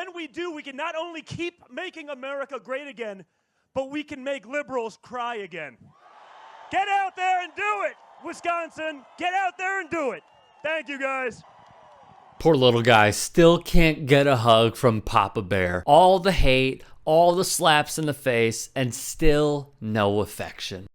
when we do, we can not only keep making America great again, but we can make liberals cry again. Get out there and do it, Wisconsin. Get out there and do it. Thank you, guys. Poor little guy still can't get a hug from Papa Bear. All the hate, all the slaps in the face, and still no affection.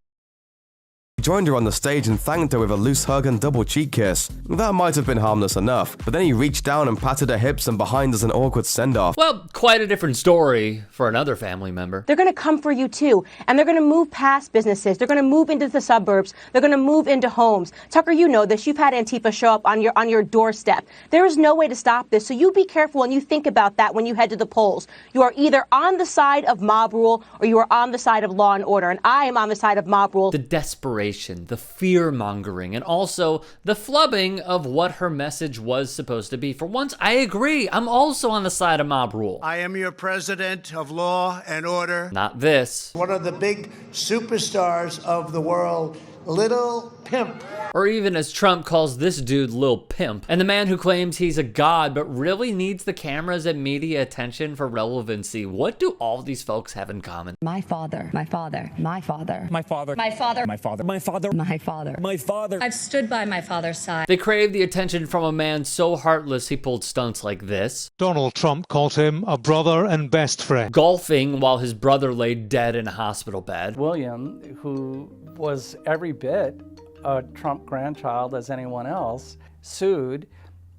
He joined her on the stage and thanked her with a loose hug and double cheek kiss. That might have been harmless enough, but then he reached down and patted her hips and behind as an awkward send-off. Well, quite a different story for another family member. They're going to come for you too, and they're going to move past businesses. They're going to move into the suburbs. They're going to move into homes. Tucker, you know this. You've had Antifa show up on your doorstep. There is no way to stop this, so you be careful and you think about that when you head to the polls. You are either on the side of mob rule or you are on the side of law and order, and I am on the side of mob rule. The desperation, the fear-mongering, and also the flubbing of what her message was supposed to be. For once, I agree. I'm also on the side of mob rule. I am your president of law and order. Not this. One of the big superstars of the world, Little Pimp. Or even as Trump calls this dude Lil Pimp, and the man who claims he's a god but really needs the cameras and media attention for relevancy. What do all these folks have in common? My father, my father, my father, my father, my father, my father, my father, my father, my father. I've stood by my father's side. They crave the attention from a man so heartless he pulled stunts like this. Donald Trump called him a brother and best friend. Golfing while his brother lay dead in a hospital bed. William, who was every bit a Trump grandchild as anyone else, sued,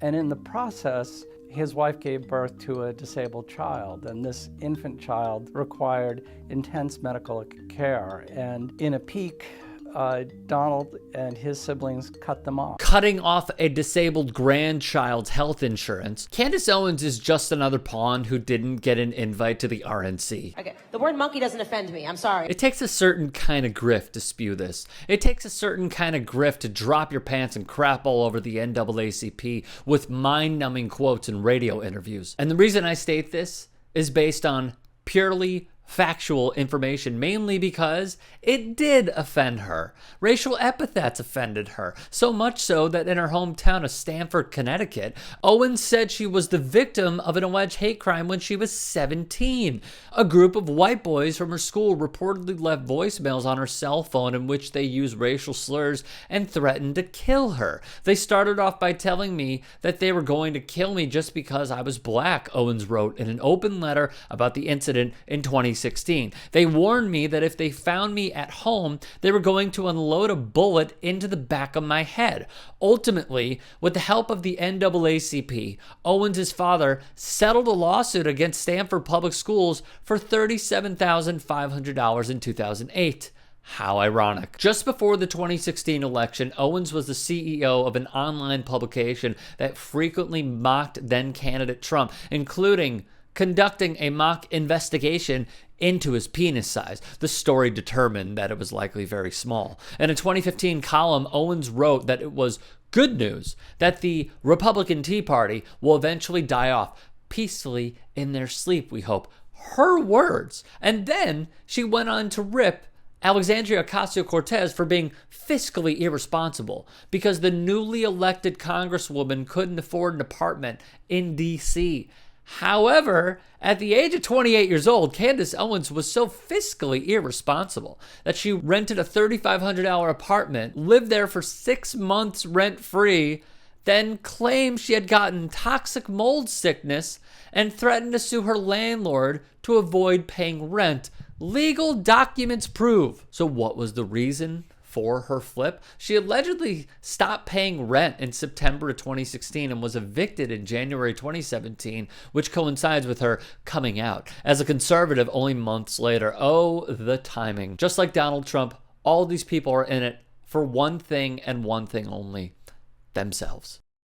and in the process, his wife gave birth to a disabled child, and this infant child required intense medical care. And in a peak, Donald and his siblings cut them off. Cutting off a disabled grandchild's health insurance. Candace Owens is just another pawn who didn't get an invite to the RNC. Okay, the word monkey doesn't offend me. I'm sorry. It takes a certain kind of grift to spew this. It takes a certain kind of grift to drop your pants and crap all over the NAACP with mind-numbing quotes in radio interviews. And the reason I state this is based on purely factual information, mainly because it did offend her. Racial epithets offended her, so much so that in her hometown of Stamford, Connecticut, Owens said she was the victim of an alleged hate crime when she was 17. A group of white boys from her school reportedly left voicemails on her cell phone in which they used racial slurs and threatened to kill her. They started off by telling me that they were going to kill me just because I was black, Owens wrote in an open letter about the incident in 2016. They warned me that if they found me at home, they were going to unload a bullet into the back of my head. Ultimately, with the help of the NAACP, Owens' father settled a lawsuit against Stanford Public Schools for $37,500 in 2008. How ironic. Just before the 2016 election, Owens was the CEO of an online publication that frequently mocked then-candidate Trump, including conducting a mock investigation into his penis size. The story determined that it was likely very small. In a 2015 column, Owens wrote that it was good news that the Republican Tea Party will eventually die off peacefully in their sleep, we hope. Her words. And then she went on to rip Alexandria Ocasio-Cortez for being fiscally irresponsible because the newly elected congresswoman couldn't afford an apartment in D.C. However, at the age of 28 years old, Candace Owens was so fiscally irresponsible that she rented a $3,500 apartment, lived there for 6 months rent-free, then claimed she had gotten toxic mold sickness and threatened to sue her landlord to avoid paying rent. Legal documents prove. So what was the reason for her flip? She allegedly stopped paying rent in September of 2016 and was evicted in January 2017, which coincides with her coming out as a conservative only months later. Oh, the timing. Just like Donald Trump, all these people are in it for one thing and one thing only: themselves.